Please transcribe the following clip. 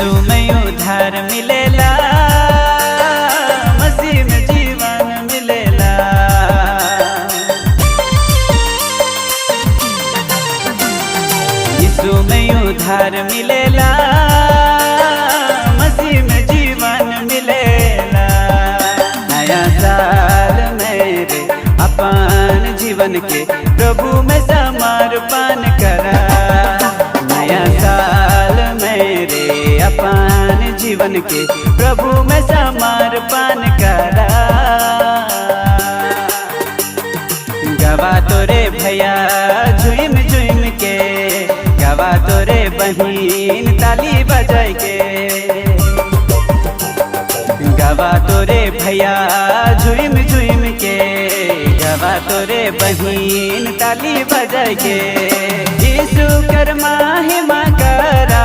यीशु में उद्धार मिलेला, मसीह में जीवन मिलेला। यीशु में उद्धार मिलेला, मसीह में जीवन मिलेला। नया साल मेरे अपन जीवन के प्रभु में समर्पण करा। नया साल मेरे अपन जीवन के प्रभु में समर्पण करा। गवा तोरे भैया झुम झुम के, गवा तोरे बहिन ताली बजाई के। गवा तोरे भैया झुम झुम के, गवा तोरे बहिन ताली बजाई के। यीशु कर महिमा करा।